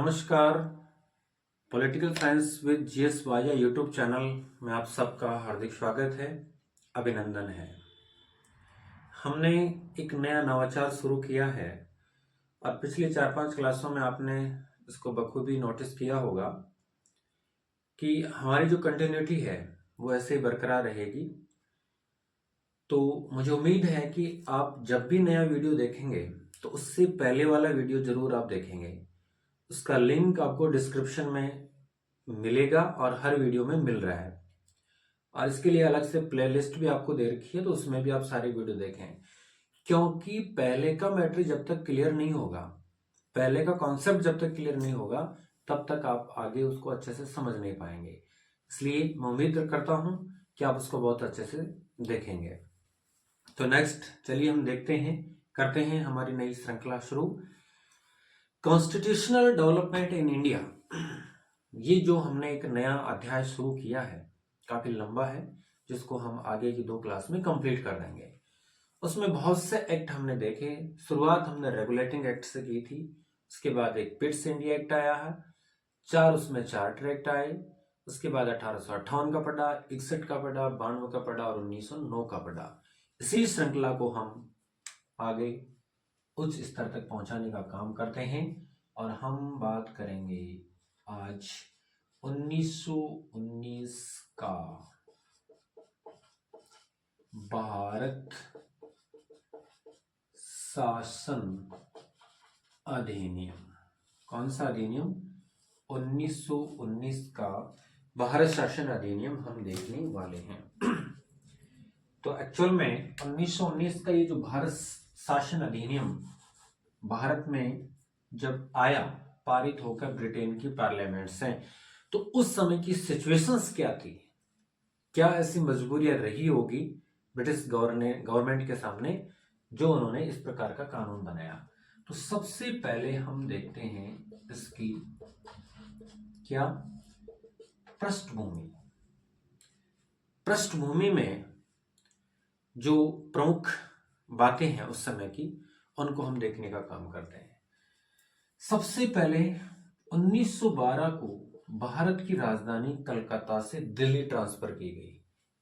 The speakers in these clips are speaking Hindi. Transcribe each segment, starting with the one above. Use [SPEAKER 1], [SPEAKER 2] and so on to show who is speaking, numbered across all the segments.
[SPEAKER 1] नमस्कार। Political science with GS via YouTube channel में आप सबका हार्दिक स्वागत है, अभिनंदन है। हमने एक नया नवाचार शुरू किया है और पिछले 4-5 क्लासों में आपने इसको बखूबी नोटिस किया होगा कि हमारी जो कंटिन्यूटी है वो ऐसे ही बरकरार रहेगी। तो मुझे उम्मीद है कि आप जब भी नया वीडियो देखेंगे तो उससे पहले वाला वीडियो जरूर आप देखेंगे। उसका लिंक आपको डिस्क्रिप्शन में मिलेगा और हर वीडियो में मिल रहा है। और इसके लिए अलग से प्लेलिस्ट भी आपको दे रखी है, तो उसमें भी आप सारे वीडियो देखें, क्योंकि पहले का मैटर जब तक क्लियर नहीं होगा, पहले का कॉन्सेप्ट जब तक क्लियर नहीं होगा, तब तक आप आगे उसको अच्छे से समझ नहीं पाएंगे। इसलिए मैं उम्मीद करता हूं कि आप उसको बहुत अच्छे से देखेंगे। तो नेक्स्ट चलिए हम देखते हैं, करते हैं हमारी नई श्रृंखला शुरू। कॉन्स्टिट्यूशनल डेवलपमेंट इन इंडिया, ये जो हमने एक नया अध्याय शुरू किया है काफी लंबा है, जिसको हम आगे की 2 क्लास में कंप्लीट कर देंगे। उसमें बहुत से एक्ट हमने देखे। शुरुआत हमने रेगुलेटिंग एक्ट से की थी, उसके बाद एक पिट्स इंडिया एक्ट आया है, 4 उसमें चार्टर एक्ट आए, उसके बाद 1858 का पढ़ा, 61 का पढ़ा, 92 का पढ़ा और 1909 का पढ़ा। इसी श्रृंखला को हम आगे उच्च स्तर तक पहुंचाने का काम करते हैं और हम बात करेंगे आज 1919 का भारत शासन अधिनियम। कौन सा अधिनियम? 1919 का भारत शासन अधिनियम हम देखने वाले हैं। तो एक्चुअल में 1919 का ये जो भारत शासन अधिनियम भारत में जब आया, पारित होकर ब्रिटेन की पार्लियामेंट से, तो उस समय की सिचुएशंस क्या थी, क्या ऐसी मजबूरियां रही होगी ब्रिटिश गवर्नमेंट के सामने जो उन्होंने इस प्रकार का कानून बनाया। तो सबसे पहले हम देखते हैं इसकी क्या पृष्ठभूमि। पृष्ठभूमि में जो प्रमुख बातें हैं उस समय की, उनको हम देखने का काम करते हैं। सबसे पहले 1912 को भारत की राजधानी कलकत्ता से दिल्ली ट्रांसफर की गई।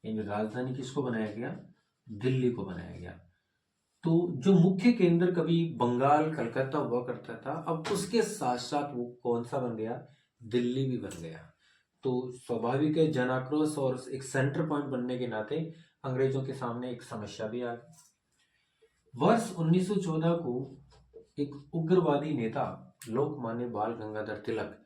[SPEAKER 1] यानी राजधानी किसको बनाया गया? दिल्ली को बनाया गया। तो जो मुख्य केंद्र कभी बंगाल कलकत्ता हुआ करता था, अब उसके साथ साथ वो कौन सा बन गया? दिल्ली भी बन गया। तो स्वाभाविक है, जन आक्रोश और एक सेंटर पॉइंट बनने के नाते अंग्रेजों के सामने एक समस्या भी आ गई। वर्ष 1914 को एक उग्रवादी नेता लोकमान्य बाल गंगाधर तिलक,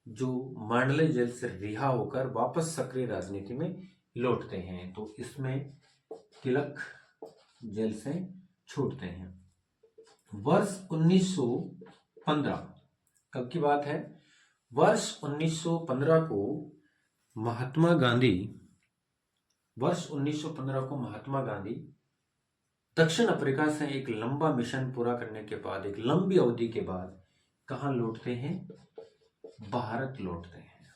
[SPEAKER 1] जो मांडले जेल से रिहा होकर वापस सक्रिय राजनीति में लौटते हैं, तो इसमें तिलक जेल से छूटते हैं। वर्ष 1915 कब की बात है? वर्ष 1915 को महात्मा गांधी दक्षिण अफ्रीका से एक लंबा मिशन पूरा करने के बाद, एक लंबी अवधि के बाद कहां लौटते हैं? भारत लौटते हैं।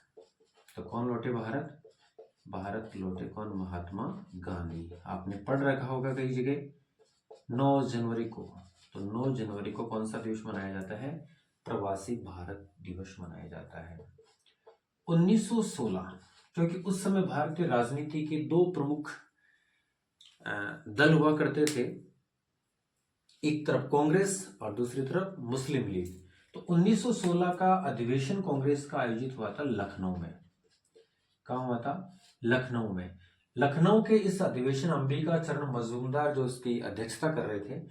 [SPEAKER 1] तो कौन लौटे भारत? भारत लौटे कौन? महात्मा गांधी। आपने पढ़ रखा होगा कई जगह 9 जनवरी को। तो 9 जनवरी को कौन सा दिवस मनाया जाता है? प्रवासी भारत दिवस मनाया जाता है। 1916, क्योंकि उस समय भारतीय राजनीति के 2 प्रमुख दल हुआ करते थे, एक तरफ कांग्रेस और दूसरी तरफ मुस्लिम लीग। तो 1916 का अधिवेशन कांग्रेस का आयोजित हुआ था लखनऊ में। कहां हुआ था? लखनऊ में। लखनऊ के इस अधिवेशन अंबिका चरण मजूमदार जो इसकी अध्यक्षता कर रहे थे,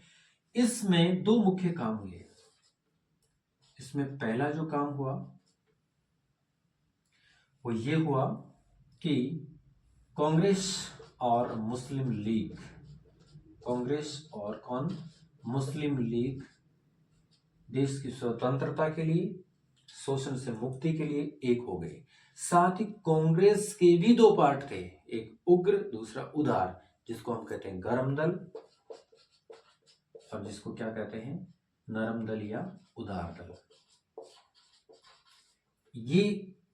[SPEAKER 1] इसमें 2 मुख्य काम हुए। इसमें पहला जो काम हुआ वो ये हुआ कि कांग्रेस और मुस्लिम लीग, कांग्रेस और कौन? मुस्लिम लीग देश की स्वतंत्रता के लिए, शोषण से मुक्ति के लिए एक हो गए। साथ ही कांग्रेस के भी 2 पार्ट थे, एक उग्र, दूसरा उदार, जिसको हम कहते हैं गर्म दल और जिसको क्या कहते हैं? नरम दल या उदार दल। ये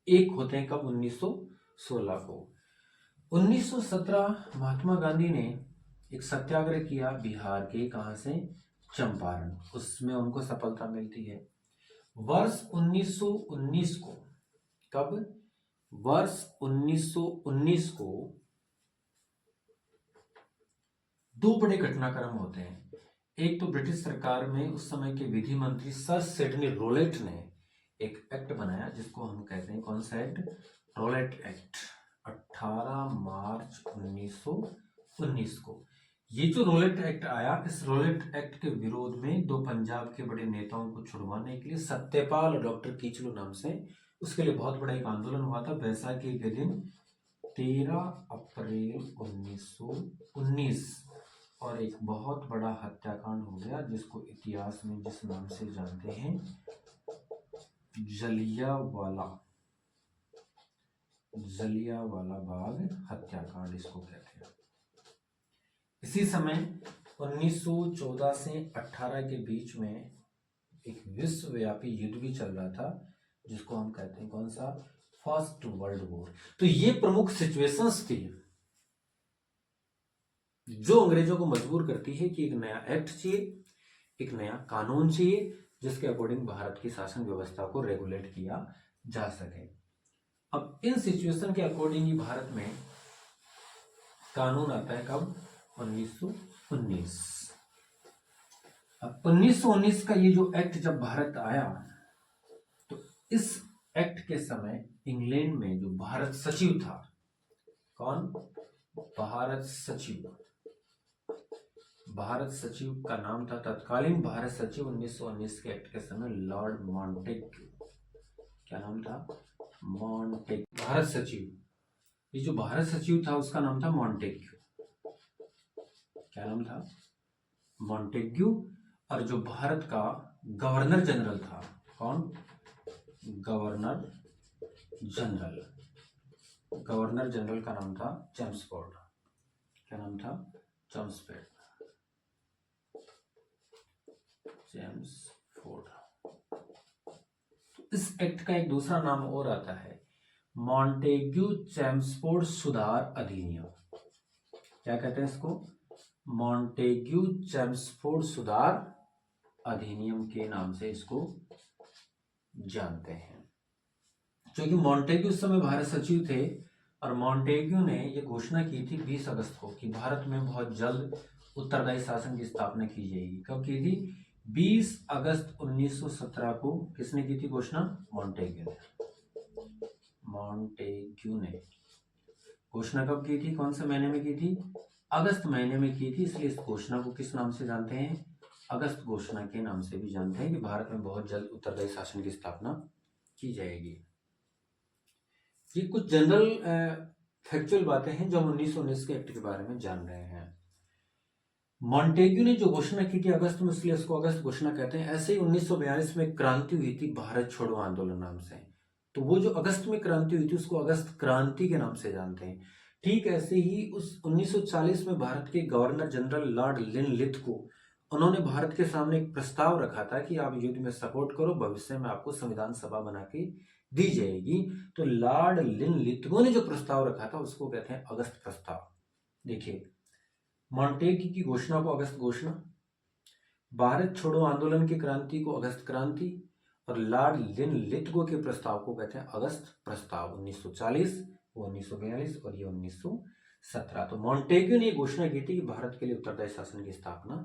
[SPEAKER 1] एक होते हैं कब? 1916 को। 1917 महात्मा गांधी ने एक सत्याग्रह किया बिहार के, कहां से? चंपारण। उसमें उनको सफलता मिलती है। वर्ष 1919 को, कब, वर्ष 1919 को दो बड़े घटनाक्रम होते हैं। एक तो ब्रिटिश सरकार में उस समय के विधि मंत्री सर सिडनी रोलेट ने एक एक्ट बनाया जिसको हम कहते हैं, कौन सा एक्ट, रोलेट एक्ट, 18 मार्च 1919 को। ये जो रोलेट एक्ट आया, इस रोलेट एक्ट के विरोध में दो पंजाब के बड़े नेताओं को छुड़वाने के लिए सत्यपाल और डॉक्टर कीचलू नाम से, उसके लिए बहुत बड़ा एक आंदोलन हुआ था। बैसाखी के दिन 13 अप्रैल 1919 और एक बहुत बड़ा हत्याकांड हो गया जिसको इतिहास में जिस नाम से जानते हैं, जलियांवाला बाग हत्याकांड इसको कहते हैं। इसी समय 1914 से 18 के बीच में एक विश्वव्यापी युद्ध भी चल रहा था जिसको हम कहते हैं, कौन सा, फर्स्ट वर्ल्ड वॉर। तो ये प्रमुख सिचुएशंस थी जो अंग्रेजों को मजबूर करती है कि एक नया एक्ट चाहिए, एक नया कानून चाहिए जिसके अकॉर्डिंग भारत की शासन व्यवस्था को रेगुलेट किया जा सके। अब इन सिचुएशन के अकॉर्डिंग ही भारत में कानून आता है, कब, 1919। अब 1919 का ये जो एक्ट जब भारत आया तो इस एक्ट के समय इंग्लैंड में जो भारत सचिव था, कौन, भारत सचिव का नाम था, तत्कालीन भारत सचिव 1919 के एक्ट के समय लॉर्ड मॉन्टेग्यू। क्या नाम था, मॉन्टेग्यू। भारत सचिव, ये जो भारत सचिव था उसका नाम था मॉन्टेग्यू। क्या नाम था, मॉन्टेग्यू। और जो भारत का गवर्नर जनरल था, कौन, गवर्नर जनरल का नाम था चेम्सफोर्ड। क्या नाम था, चेम्सफोर्ड। इस एक्ट का एक दूसरा नाम और आता है, मॉन्टेग्यू चेम्सफोर्ड सुधार अधिनियम। क्या कहते हैं इसको, मॉन्टेग्यू चेम्सफोर्ड सुधार अधिनियम के नाम से इसको जानते हैं। क्योंकि मॉन्टेग्यू उस समय भारत सचिव थे और मॉन्टेग्यू ने यह घोषणा की थी 20 अगस्त को कि भारत में बहुत जल्द उत्तरदायी शासन की स्थापना की जाएगी। कब की थी, 20 अगस्त 1917 को। किसने की थी घोषणा, मॉन्टेग्यू ने घोषणा कब की थी, कौन से महीने में की थी, अगस्त महीने में की थी। इसलिए इस घोषणा को किस नाम से जानते हैं, अगस्त घोषणा के नाम से भी जानते हैं कि भारत में बहुत जल्द उत्तरदायी शासन की स्थापना की जाएगी। ये कुछ जनरल फैक्चुअल बातें हैं जो हम 1919 के एक्ट के बारे में जान रहे हैं। मॉन्टेग्यू ने जो घोषणा की थी अगस्त में, इसलिए उसको अगस्त घोषणा कहते हैं। ऐसे ही 1942 में क्रांति हुई थी भारत छोड़ो आंदोलन नाम से, तो वो जो अगस्त में क्रांति हुई थी उसको अगस्त क्रांति के नाम से जानते हैं। ठीक ऐसे ही उस 1940 में भारत के गवर्नर जनरल लॉर्ड लिनलिथ को, उन्होंने भारत के सामने एक प्रस्ताव रखा था कि आप युद्ध में सपोर्ट करो, भविष्य में आपको संविधान सभा बना के दी जाएगी। तो लॉर्ड लिनलिथ ने जो प्रस्ताव रखा था उसको कहते हैं अगस्त प्रस्ताव। देखिए, मॉन्टेग्यू की घोषणा को अगस्त घोषणा, भारत छोड़ो आंदोलन की क्रांति को अगस्त क्रांति, और लॉर्ड लिनलिथ के प्रस्ताव को कहते हैं अगस्त प्रस्ताव। 1940, 1942 और ये 1917। तो मॉन्टेग्यू ने घोषणा की थी कि भारत के लिए उत्तरदायी शासन की स्थापना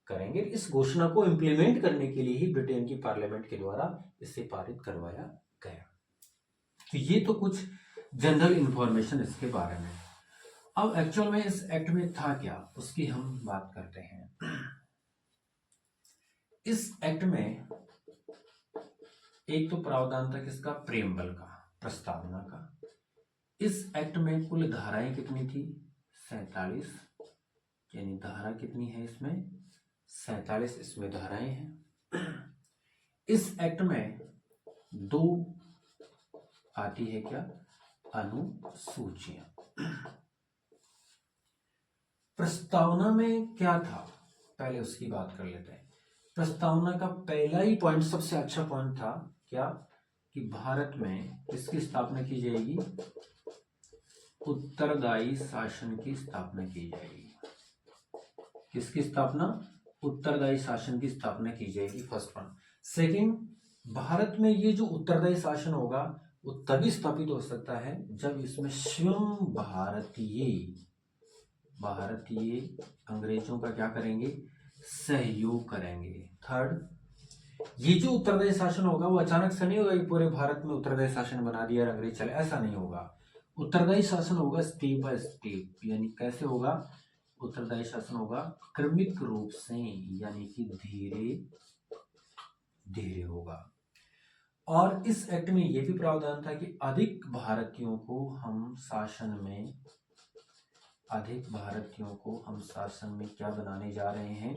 [SPEAKER 1] करेंगे। इस घोषणा को इंप्लीमेंट करने के लिए ही ब्रिटेन की पार्लियामेंट के द्वारा इसे पारित करवाया गया। तो ये तो कुछ जनरल इंफॉर्मेशन इसके बारे में। अब एक्चुअल में इस एक्ट में था क्या, उसकी हम बात करते हैं। इस एक्ट में एक तो प्रावधान था किसका, प्रेमबल का, प्रस्तावना का। इस एक्ट में कुल धाराएं कितनी थी, 47, यानी धारा कितनी है इसमें, 47 इसमें धाराएं हैं। इस एक्ट में दो आती है क्या, अनुसूचियां। प्रस्तावना में क्या था, पहले उसकी बात कर लेते हैं। प्रस्तावना का पहला ही पॉइंट, सबसे अच्छा पॉइंट था क्या, कि भारत में किसकी स्थापना की जाएगी, उत्तरदायी शासन की स्थापना की जाएगी। किसकी स्थापना, उत्तरदायी शासन की स्थापना की जाएगी, फर्स्ट पॉइंट। सेकंड, भारत में ये जो उत्तरदायी शासन होगा वो तभी स्थापित हो सकता है जब इसमें स्वयं भारतीय अंग्रेजों का क्या करेंगे, सहयोग करेंगे। थर्ड, ये जो उत्तरदायी शासन होगा वो अचानक से नहीं होगा कि पूरे भारत में उत्तरदायी शासन बना दिया और अंग्रेज चले, ऐसा नहीं होगा। उत्तरदायी शासन होगा स्टेप बाय स्टेप, यानी कैसे होगा, उत्तरदायी शासन होगा क्रमिक रूप से, यानी कि धीरे धीरे होगा। और इस एक्ट में यह भी प्रावधान था कि अधिक भारतीयों को हम शासन में क्या बनाने जा रहे हैं,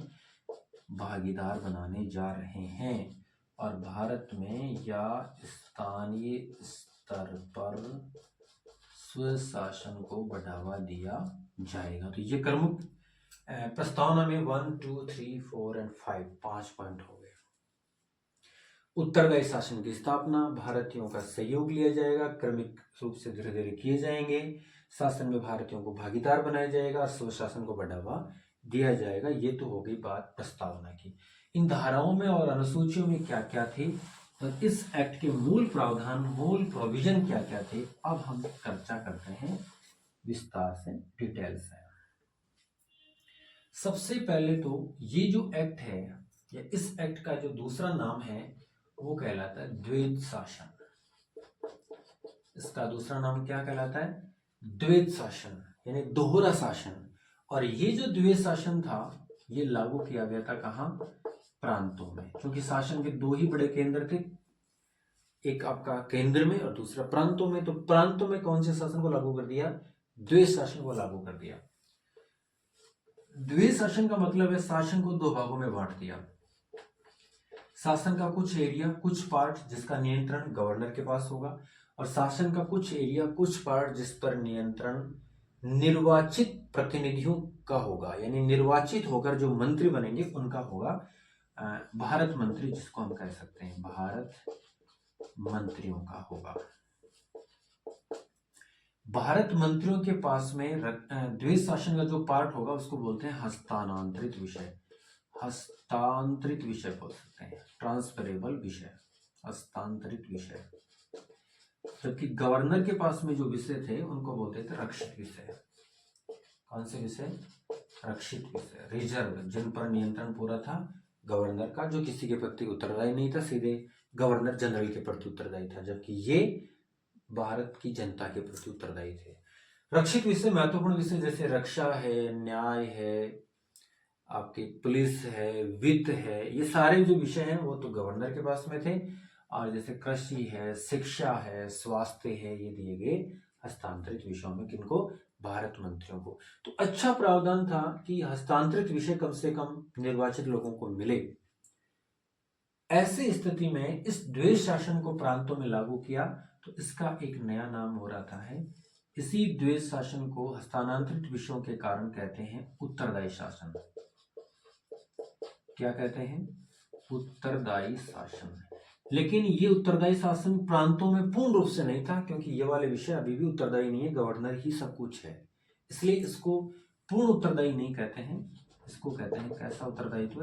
[SPEAKER 1] भागीदार बनाने जा रहे हैं। और भारत में या स्थानीय स्तर पर स्वशासन को बढ़ावा दिया जाएगा। तो ये प्रमुख प्रस्तावना में 1, 2, 3, 4 और 5 5 पॉइंट हो गए। उत्तरदायी शासन की स्थापना, भारतीयों का सहयोग लिया जाएगा, क्रमिक रूप से धीरे धीरे किए जाएंगे, शासन में भारतीयों को भागीदार बनाया जाएगा और स्वशासन को बढ़ावा दिया जाएगा। ये तो हो गई बात प्रस्तावना की। इन धाराओं में और अनुसूचियों में क्या क्या थी और इस एक्ट के मूल प्रावधान, मूल प्रोविजन क्या क्या थे, अब हम चर्चा करते हैं विस्तार से, डिटेल से। सबसे पहले तो ये जो एक्ट है या इस एक्ट का जो दूसरा नाम है वो कहलाता है द्वैध शासन। इसका दूसरा नाम क्या कहलाता है, द्वैध शासन, यानी दोहरा शासन। और ये जो द्वैध शासन था ये लागू किया गया था कहाँ, प्रांतों में, क्योंकि शासन के दो ही बड़े केंद्र थे, एक आपका केंद्र में और दूसरा प्रांतों में। तो प्रांतों में कौन से शासन को लागू कर दिया, द्वैध शासन को लागू कर दिया। द्वैध शासन का मतलब है शासन को दो भागों में बांट दिया। शासन का कुछ एरिया, कुछ पार्ट जिसका नियंत्रण गवर्नर के पास होगा, और शासन का कुछ एरिया, कुछ पार्ट जिस पर नियंत्रण निर्वाचित प्रतिनिधियों का होगा, यानी निर्वाचित होकर जो मंत्री बनेंगे उनका होगा। भारत मंत्री जिसको हम कह सकते हैं, भारत मंत्रियों का होगा। भारत मंत्रियों के पास में द्वैध शासन का जो पार्ट होगा उसको बोलते हैं हस्तांतरित विषय, हस्तांतरित विषय बोल सकते हैं, ट्रांसफरेबल विषय, हस्तांतरित विषय। जबकि गवर्नर के पास में जो विषय थे उनको बोलते थे रक्षित विषय। कौन से विषय, रक्षित विषय, रिजर्व, जिन पर नियंत्रण पूरा था गवर्नर का, जो किसी के प्रति उत्तरदायी नहीं था, सीधे गवर्नर जनरल के प्रति उत्तरदायी था, जबकि ये भारत की जनता के प्रति उत्तरदायी थे। रक्षित विषय महत्वपूर्ण विषय जैसे रक्षा है, न्याय है, आपकी पुलिस है, वित्त है, ये सारे जो विषय हैं वो तो गवर्नर के पास में थे। और जैसे कृषि है, शिक्षा है, स्वास्थ्य है, ये दिए गए हस्तांतरित विषयों में किनको, भारत मंत्रियों को। तो अच्छा प्रावधान था कि हस्तांतरित विषय कम से कम निर्वाचित लोगों को मिले। ऐसी स्थिति में इस द्वैध शासन को प्रांतों में लागू किया तो इसका एक नया नाम हो रहा है। इसी द्वैध शासन को हस्तांतरित विषयों के कारण कहते हैं उत्तरदायी शासन। क्या कहते हैं, उत्तरदायी शासन। लेकिन ये उत्तरदायी शासन प्रांतों में पूर्ण रूप से नहीं था, क्योंकि ये वाले विषय अभी भी उत्तरदायी नहीं है, गवर्नर ही सब कुछ है, इसलिए इसको पूर्ण उत्तरदायी नहीं कहते हैं। इसको कहते हैं कैसा उत्तरदायित्व,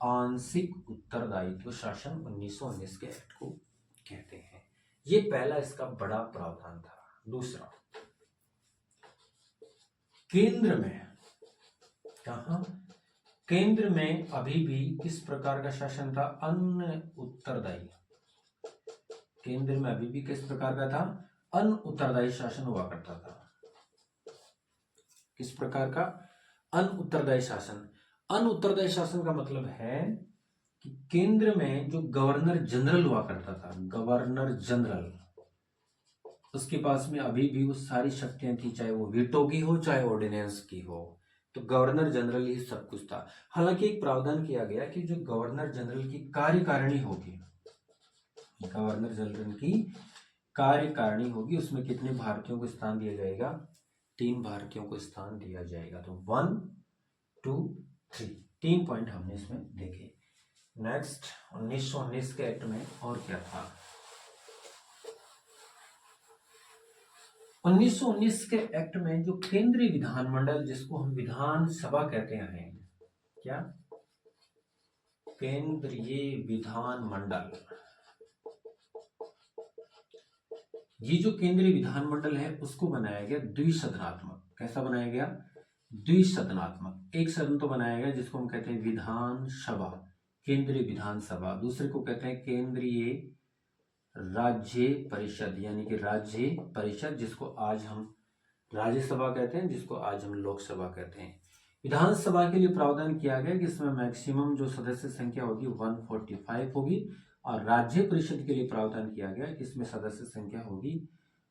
[SPEAKER 1] आंशिक उत्तरदायित्व शासन 1919 के एक्ट को कहते हैं। ये पहला इसका बड़ा प्रावधान था। दूसरा, केंद्र में, कहा, केंद्र में अभी भी किस प्रकार का शासन था, अन उत्तरदायी। केंद्र में अभी भी किस प्रकार का था, अन उत्तरदायी शासन हुआ करता था। किस प्रकार का, अन उत्तरदायी शासन। अन उत्तरदायी शासन का मतलब है कि केंद्र में जो गवर्नर जनरल हुआ करता था, गवर्नर जनरल, उसके पास में अभी भी वो सारी शक्तियां थी, चाहे वो वीटो की हो चाहे ऑर्डिनेंस की हो, तो गवर्नर जनरल ही सब कुछ था। हालांकि एक प्रावधान किया गया कि जो गवर्नर जनरल की कार्यकारिणी होगी, गवर्नर जनरल की कार्यकारिणी होगी, उसमें कितने भारतीयों को स्थान दिया जाएगा, 3 भारतीयों को स्थान दिया जाएगा। तो 1, 2, 3 3 पॉइंट हमने इसमें देखे। नेक्स्ट, 1919 के एक्ट में और क्या था। 1919 के एक्ट में जो केंद्रीय विधानमंडल, जिसको हम विधानसभा कहते हैं, क्या, केंद्रीय विधानमंडल, ये जो केंद्रीय विधानमंडल है उसको बनाया गया द्विसदनात्मक। कैसा बनाया गया? द्विसदनात्मक। एक सदन तो बनाया गया जिसको हम कहते हैं विधानसभा, केंद्रीय विधानसभा। दूसरे को कहते हैं केंद्रीय राज्य परिषद, यानी कि राज्य परिषद, जिसको आज हम राज्यसभा कहते हैं, जिसको आज हम लोकसभा कहते हैं। विधानसभा के लिए प्रावधान किया गया कि इसमें मैक्सिमम जो सदस्य संख्या होगी 145 होगी, और राज्य परिषद के लिए प्रावधान किया गया कि इसमें सदस्य संख्या होगी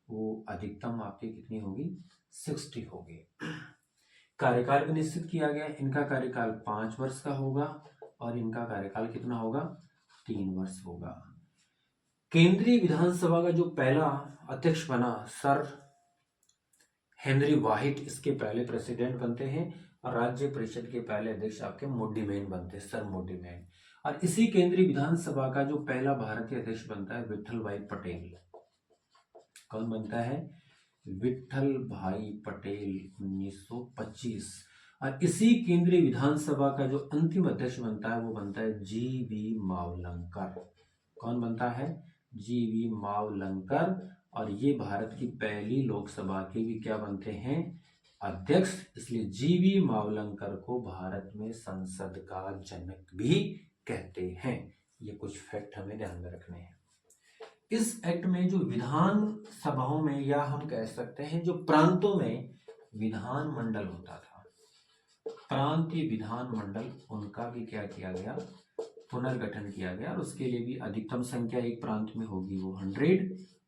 [SPEAKER 1] वो अधिकतम आपकी कितनी होगी? 60 होगी। कार्यकाल भी निश्चित किया गया, इनका कार्यकाल 5 वर्ष का होगा और इनका कार्यकाल कितना होगा? 3 वर्ष होगा। केंद्रीय विधानसभा का जो पहला अध्यक्ष बना सर हेनरी वाहिट, इसके पहले प्रेसिडेंट बनते हैं, और राज्य परिषद के पहले अध्यक्ष आपके मोडीमैन बनते हैं, सर मोडीमैन। और इसी केंद्रीय विधानसभा का जो पहला भारतीय अध्यक्ष बनता है विट्ठल भाई पटेल। कौन बनता है? विट्ठल भाई पटेल 1925। और इसी केंद्रीय विधानसभा का जो अंतिम अध्यक्ष बनता है वो बनता है जी.वी. मावलंकर। कौन बनता है? जी.वी. मावलंकर। और ये भारत की पहली लोकसभा के भी क्या बनते हैं? अध्यक्ष। इसलिए जी.वी. मावलंकर को भारत में संसद का जनक भी कहते हैं। ये कुछ फैक्ट हमें ध्यान में रखने हैं। इस एक्ट में जो विधान सभाओं में, या हम कह सकते हैं जो प्रांतों में विधानमंडल होता था, प्रांतीय विधानमंडल, उनका भी क्या किया गया? पुनर्गठन किया गया। और उसके लिए भी अधिकतम संख्या एक प्रांत में होगी वो 100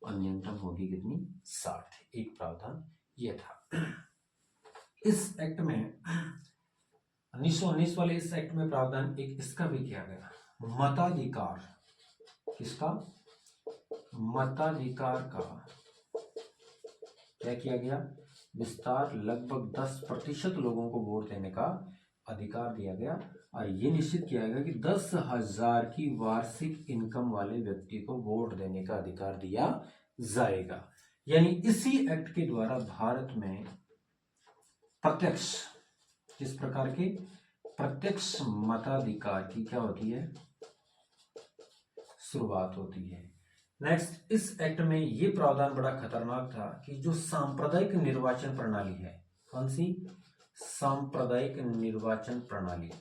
[SPEAKER 1] और न्यूनतम होगी कितनी? 60। एक प्रावधान ये था। इस एक्ट में 1919 वाले इस एक्ट में प्रावधान एक इसका भी किया गया, मताधिकार। किसका? मताधिकार का क्या किया गया? विस्तार। लगभग 10% लोगों को वोट देने का अधिकार दिया गया, और ये निश्चित किया गया कि 10,000 की वार्षिक इनकम वाले व्यक्ति को वोट देने का अधिकार दिया जाएगा। यानी इसी एक्ट के द्वारा भारत में प्रत्यक्ष, किस प्रकार के? प्रत्यक्ष मताधिकार की क्या होती है? शुरुआत होती है। नेक्स्ट, इस एक्ट में ये प्रावधान बड़ा खतरनाक था कि जो सांप्रदायिक निर्वाचन प्रणाली है, कौन सी? सांप्रदायिक निर्वाचन प्रणाली।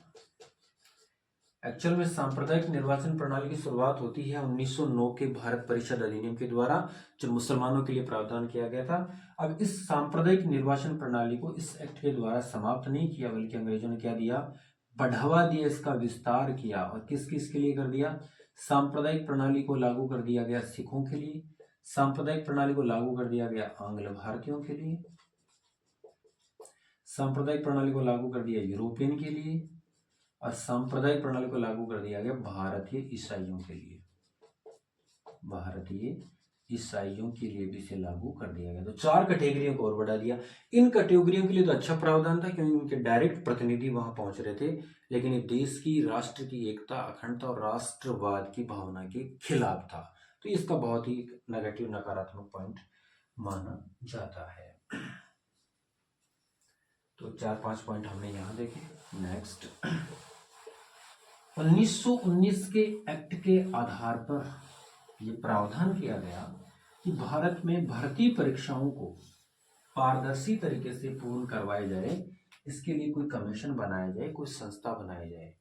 [SPEAKER 1] एक्चुअल में सांप्रदायिक निर्वाचन प्रणाली की शुरुआत होती है 1909 के भारत परिषद अधिनियम के द्वारा, जो मुसलमानों के लिए प्रावधान किया गया था। अब इस सांप्रदायिक निर्वाचन प्रणाली को इस एक्ट के द्वारा समाप्त नहीं किया, बल्कि अंग्रेजों ने क्या दिया? बढ़ावा दिया, इसका विस्तार किया। और किस किस के लिए कर दिया? सांप्रदायिक प्रणाली को लागू कर दिया गया सिखों के लिए, सांप्रदायिक प्रणाली को लागू कर दिया गया आंग्ल भारतीयों के लिए, सांप्रदायिक प्रणाली को लागू कर दिया यूरोपियन के लिए, और सांप्रदायिक प्रणाली को लागू कर दिया गया भारतीय ईसाइयों के लिए। भारतीय ईसाइयों के लिए भी इसे लागू कर दिया गया। तो 4 कैटेगरियों को और बढ़ा दिया। इन कैटेगरियों के लिए तो अच्छा प्रावधान था क्योंकि उनके डायरेक्ट प्रतिनिधि वहां पहुंच रहे थे, लेकिन ये देश की, राष्ट्र की एकता, अखंडता और राष्ट्रवाद की भावना के खिलाफ था। तो इसका बहुत ही नेगेटिव, नकारात्मक पॉइंट माना जाता है। तो 4-5 पॉइंट हमने यहां देखे। नेक्स्ट, 1919 के एक्ट के आधार पर ये प्रावधान किया गया कि भारत में भर्ती परीक्षाओं को पारदर्शी तरीके से पूर्ण करवाया जाए, इसके लिए कोई कमीशन बनाया जाए, कोई संस्था बनाई जाए।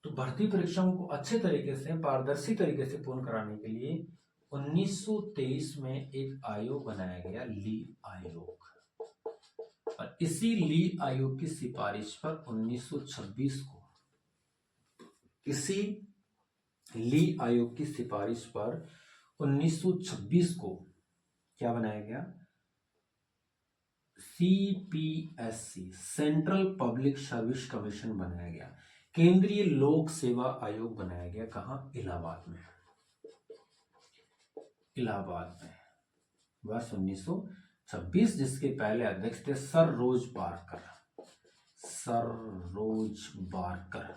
[SPEAKER 1] तो भर्ती परीक्षाओं को अच्छे तरीके से, पारदर्शी तरीके से पूर्ण कराने के लिए 1923 में एक आयोग बनाया गया, ली आयोग। और इसी ली आयोग की सिफारिश पर 1926 को, इसी ली आयोग की सिफारिश पर 1926 को क्या बनाया गया? CPSC, central public service commission बनाया गया, केंद्रीय लोक सेवा आयोग बनाया गया। कहां? इलाहाबाद में। इलाहाबाद में वर्ष 1926, जिसके पहले अध्यक्ष थे सर रोज बारकर। सर रोज बारकर,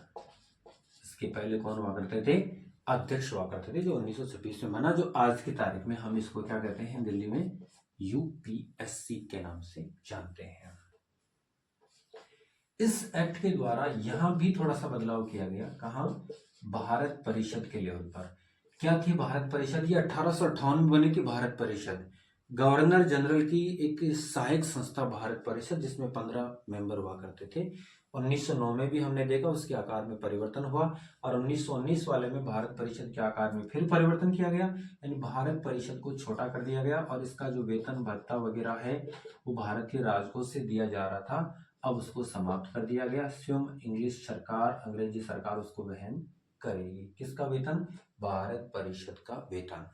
[SPEAKER 1] इसके पहले कौन हुआ करते थे? अध्यक्ष हुआ करते थे, जो 1926 में बना, जो आज की तारीख में हम इसको क्या कहते हैं? दिल्ली में UPSC के नाम से जानते हैं। इस एक्ट के द्वारा यहां भी थोड़ा सा बदलाव किया गया। कहां? भारत परिषद के लेवल पर। क्या थी भारत परिषद? ये 1858 में बनी थी भारत परिषद। गवर्नर जनरल की एक सहायक संस्था भारत परिषद, जिसमें 15 मेंबर हुआ करते थे। 1909 में भी हमने देखा उसके आकार में परिवर्तन हुआ, और 1919 वाले में भारत परिषद के आकार में फिर परिवर्तन किया गया, यानी भारत परिषद को छोटा कर दिया गया, और इसका जो वेतन भत्ता वगैरह है वो भारतीय राजकोष से दिया जा रहा था, अब उसको समाप्त कर दिया गया। स्वयं इंग्लिश सरकार, अंग्रेजी सरकार उसको वहन करेगी। किसका वेतन? भारत परिषद का वेतन।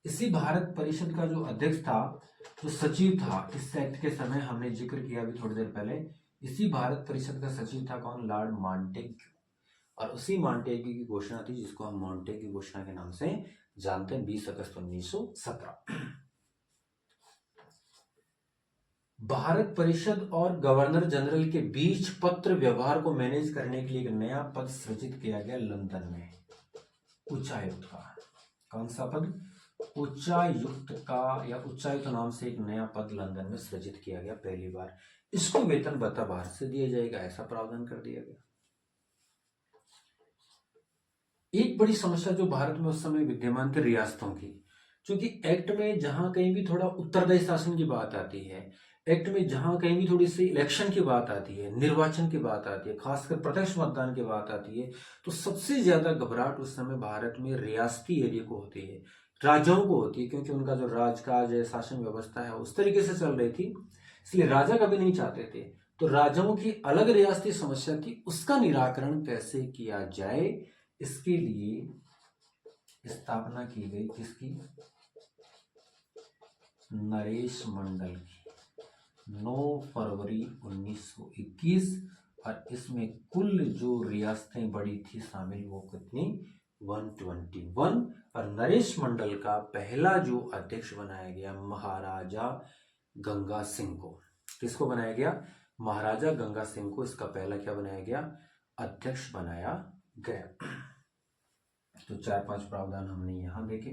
[SPEAKER 1] इसी भारत परिषद का जो अध्यक्ष था, जो सचिव था, इस एक्ट के समय हमने जिक्र किया अभी थोड़ी देर पहले, इसी भारत परिषद का सचिव था कौन? Lord Montagu. और उसी मॉन्टेग्यू की घोषणा थी जिसको हम मॉन्टेग्यू घोषणा के नाम से जानते हैं, 20 अगस्त 1917। भारत परिषद और गवर्नर जनरल के बीच पत्र व्यवहार को मैनेज करने के लिए एक नया पद सृजित किया गया लंदन में, उच्चायुक्त का। कौन सा पद? उच्चायुक्त का, या उच्चायुक्त नाम से एक नया पद लंदन में सृजित किया गया पहली बार। इसको वेतन भत्ता भारत से दिया जाएगा, ऐसा प्रावधान कर दिया गया। एक बड़ी समस्या जो भारत में उस समय विद्यमान थी रियासतों की, क्योंकि एक्ट में जहां कहीं भी थोड़ा उत्तरदायी शासन की बात आती है, एक्ट में जहां कहीं भी थोड़ी सी इलेक्शन की बात आती है, निर्वाचन की बात आती है, खासकर प्रत्यक्ष मतदान की बात आती है, तो सबसे ज्यादा घबराहट उस समय भारत में रियासती एरिया को होती है, राजाओं को होती है, क्योंकि उनका जो राजकाज है, शासन व्यवस्था है, उस तरीके से चल रही थी, इसलिए राजा कभी नहीं चाहते थे। तो राजाओं की अलग रियासती समस्या थी, उसका निराकरण कैसे किया जाए, इसके लिए स्थापना की गई किसकी? नरेश मंडल की, 9 फरवरी 1921। और इसमें कुल जो रियासतें बड़ी थी शामिल, वो कितनी? 121। और नरेश मंडल का पहला जो अध्यक्ष बनाया गया महाराजा गंगा सिंह को। किसको बनाया गया? महाराजा गंगा सिंह को इसका पहला क्या बनाया गया? अध्यक्ष बनाया गया। तो 4-5 प्रावधान हमने यहां देखे।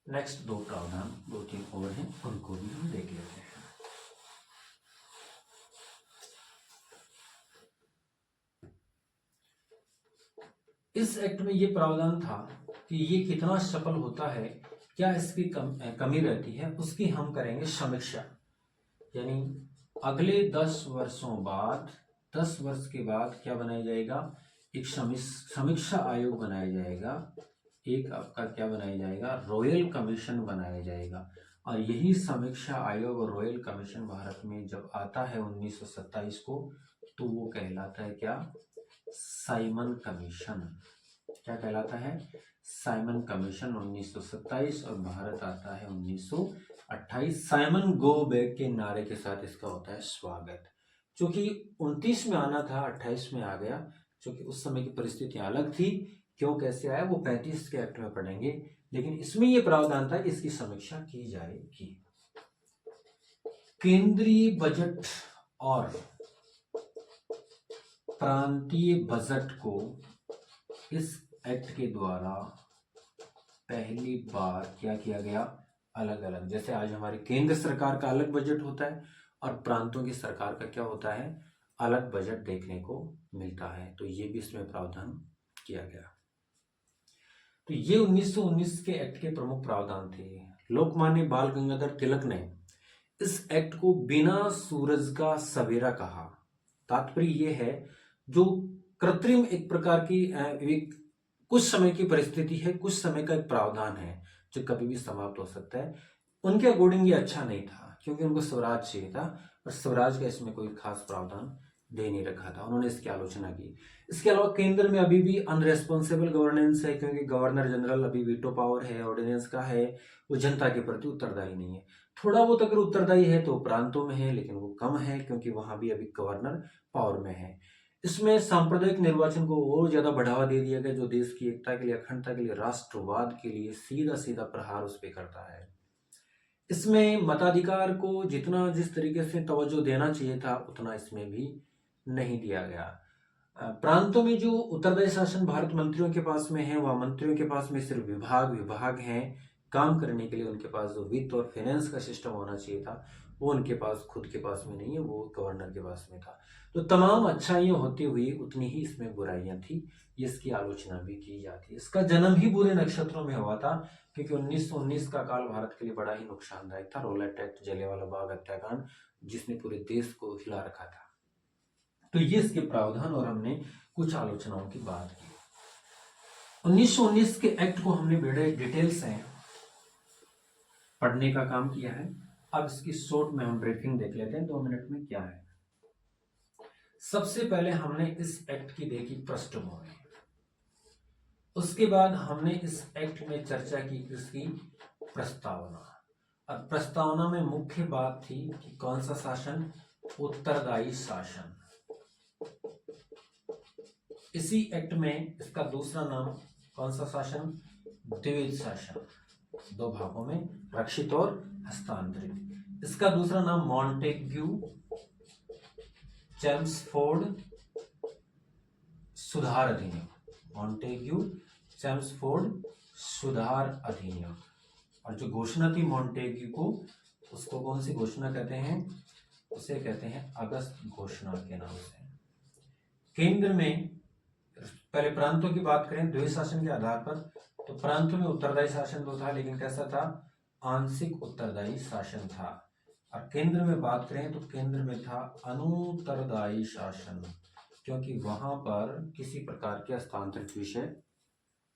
[SPEAKER 1] नेक्स्ट 2 प्रावधान, 2-3 और हैं, उनको भी हम देख लेते हैं। इस एक्ट में ये प्रावधान था कि ये कितना सफल होता है, क्या इसकी कमी रहती है, उसकी हम करेंगे समीक्षा। यानी अगले 10 वर्षों बाद, 10 वर्ष के बाद क्या बनाया जाएगा? एक समीक्षा आयोग बनाया जाएगा, एक आपका क्या बनाया जाएगा? रॉयल कमीशन बनाया जाएगा। और यही समीक्षा आयोग और रॉयल कमीशन भारत में जब आता है 1927 को, तो वो कहलाता है क्या? Simon commission. क्या कहलाता है? साइमन कमीशन 1927, और भारत आता है 1928। साइमन गो बैक के नारे के साथ इसका होता है स्वागत। क्योंकि 29 में आना था, 28 में आ गया, क्योंकि उस समय की परिस्थितियां अलग थी। क्यों, कैसे आया, वो 35 के एक्ट में पढ़ेंगे, लेकिन इसमें ये प्रावधान था, इसकी समीक्षा की जाएगी। केंद्रीय बजट और प्रांतीय बजट को इस एक्ट के द्वारा पहली बार क्या किया गया? अलग अलग। जैसे आज हमारी केंद्र सरकार का अलग बजट होता है और प्रांतों की सरकार का क्या होता है? अलग बजट देखने को मिलता है। तो ये भी इसमें प्रावधान किया गया। तो ये 1919 के एक्ट के प्रमुख प्रावधान थे। लोकमान्य बाल गंगाधर तिलक ने इस एक्ट को बिना सूरज का सवेरा कहा। तात्पर्य ये है, जो कृत्रिम एक प्रकार की एक कुछ समय की परिस्थिति है, कुछ समय का एक प्रावधान है जो कभी भी समाप्त हो सकता है, उनके अकॉर्डिंग ये अच्छा नहीं था, क्योंकि उनको स्वराज चाहिए था, और स्वराज का इसमें कोई खास प्रावधान दे नहीं रखा था। उन्होंने इसकी आलोचना की। इसके अलावा केंद्र में अभी भी अनरेस्पॉन्सिबल गवर्नेंस है, क्योंकि गवर्नर जनरल अभी वीटो पावर है, ऑर्डिनेंस का है, वो जनता के प्रति उत्तरदायी नहीं है। थोड़ा बहुत अगर उत्तरदायी है तो प्रांतों में है, लेकिन वो कम है, क्योंकि वहां भी अभी गवर्नर पावर में है। इसमें सांप्रदायिक निर्वाचन को और ज्यादा बढ़ावा दे दिया गया, जो देश की एकता के लिए, अखंडता के लिए, राष्ट्रवाद के लिए सीधा सीधा प्रहार उस पर करता है। इसमें मताधिकार को जितना जिस तरीके से तवज्जो देना चाहिए था, उतना इसमें भी नहीं दिया गया। प्रांतों में जो उत्तरदायी शासन भारत मंत्रियों के पास में है, वह मंत्रियों के पास में सिर्फ विभाग हैं काम करने के लिए। उनके पास जो वित्त और फाइनेंस का सिस्टम होना चाहिए था, वो उनके पास खुद के पास में नहीं है, वो गवर्नर के पास में था। तो तमाम अच्छाइयाँ होती हुई उतनी ही इसमें बुराइयां थी, इसकी आलोचना भी की जाती है। इसका जन्म ही बुरे नक्षत्रों में हुआ था, क्योंकि 1919 का काल भारत के लिए बड़ा ही नुकसानदायक था। रॉलेट एक्ट, जलियांवाला बाग हत्याकांड, जिसने पूरे देश को हिला रखा था। तो ये इसके प्रावधान और हमने कुछ आलोचनाओं की बात की। 1919 के एक्ट को हमने बड़े डिटेल से पढ़ने का काम किया है। अब इसकी शॉर्ट में हम ब्रीफिंग देख लेते हैं 2 मिनट में क्या है। सबसे पहले हमने इस एक्ट की देखी पृष्ठभूमि, उसके बाद हमने इस एक्ट में चर्चा की इसकी प्रस्तावना। और प्रस्तावना में मुख्य बात थी कि कौन सा शासन, उत्तरदायी शासन। इसी एक्ट में इसका दूसरा नाम कौन सा शासन, द्विविध शासन, 2 भागों में, रक्षित और हस्तांतरित। इसका दूसरा नाम मॉन्टेग्यू चेम्सफोर्ड सुधार अधिनियम, मॉन्टेग्यू चेम्सफोर्ड सुधार अधिनियम। और जो घोषणा थी मॉन्टेग्यू को, उसको कौन सी घोषणा कहते हैं, उसे कहते हैं अगस्त घोषणा के नाम से। केंद्र में पहले प्रांतों की बात करें द्विविध शासन के आधार पर, तो प्रांतों में उत्तरदायी शासन तो था, लेकिन कैसा था, आंशिक उत्तरदायी शासन था। और केंद्र में बात करें तो केंद्र में था अनुत्तरदायी शासन, क्योंकि वहां पर किसी प्रकार के हस्तांतरित विषय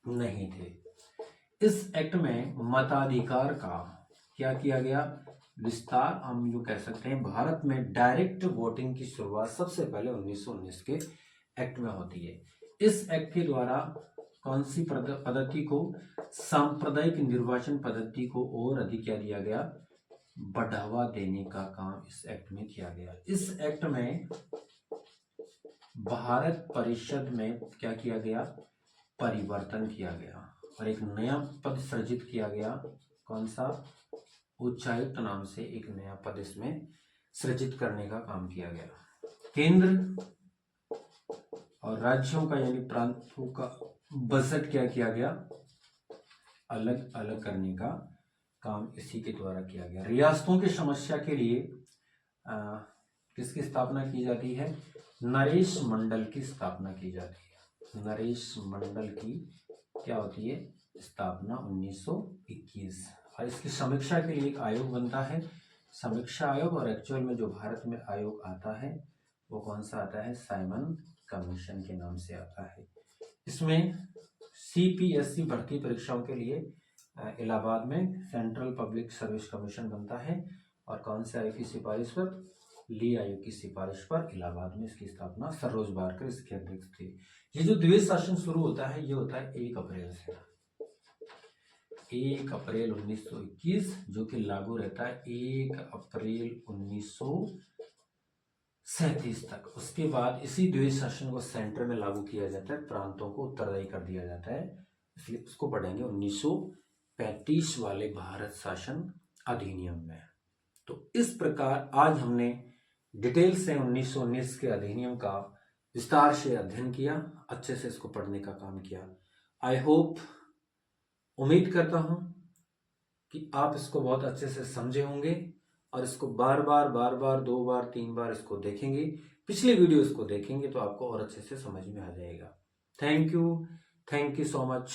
[SPEAKER 1] नहीं थे। इस एक्ट में मताधिकार का क्या किया गया, विस्तार। हम यूं कह सकते हैं भारत में डायरेक्ट वोटिंग की शुरुआत सबसे पहले 1919 के एक्ट में होती है। इस एक्ट के द्वारा कौन सी पद्धति को, सांप्रदायिक निर्वाचन पद्धति को और अधिक क्या दिया गया, बढ़ावा देने का काम इस एक्ट में किया गया। इस एक्ट में भारत परिषद में क्या किया गया, परिवर्तन किया गया और एक नया पद सृजित किया गया। कौन सा, उच्चायुक्त नाम से एक नया पद इसमें सृजित करने का काम किया गया। केंद्र और राज्यों का यानी प्रांतों का बजट क्या किया गया, अलग अलग करने का काम इसी के द्वारा किया गया। रियासतों की समस्या के लिए किसकी स्थापना की जाती है, नरेश मंडल की स्थापना की जाती है। नरेश मंडल की क्या होती है, स्थापना 1921। और इसकी समीक्षा के लिए एक आयोग बनता है, समीक्षा आयोग। और एक्चुअल में जो भारत में आयोग आता है वो कौन सा आता है, साइमन कमीशन के नाम से आता है। इसमें सीपीएससी भर्ती परीक्षाओं के लिए इलाहाबाद में सेंट्रल पब्लिक सर्विस कमीशन बनता है। और कौन से आयोग की सिफारिश पर, ली आयोग की सिफारिश पर इलाहाबाद में इसकी स्थापना सरोज बारकर इसके अध्यक्ष थे। ये जो द्विवेद शासन शुरू होता है ये होता है 1 अप्रैल से, 1 अप्रैल 1921, जो कि लागू रहता है 1 अप्रैल 1937 तक। उसके बाद इसी द्विवेद शासन को सेंटर में लागू किया जाता है, प्रांतों को उत्तरदायी कर दिया जाता है, इसलिए उसको पढ़ेंगे 1935 वाले भारत शासन अधिनियम में। तो इस प्रकार आज हमने डिटेल से 1919 के अधिनियम का विस्तार से अध्ययन किया, अच्छे से इसको पढ़ने का काम किया। आई होप, उम्मीद करता हूं कि आप इसको बहुत अच्छे से समझे होंगे और इसको बार बार 2 बार 3 बार इसको देखेंगे, पिछले वीडियोस को देखेंगे तो आपको और अच्छे से समझ में आ जाएगा। Thank you so much.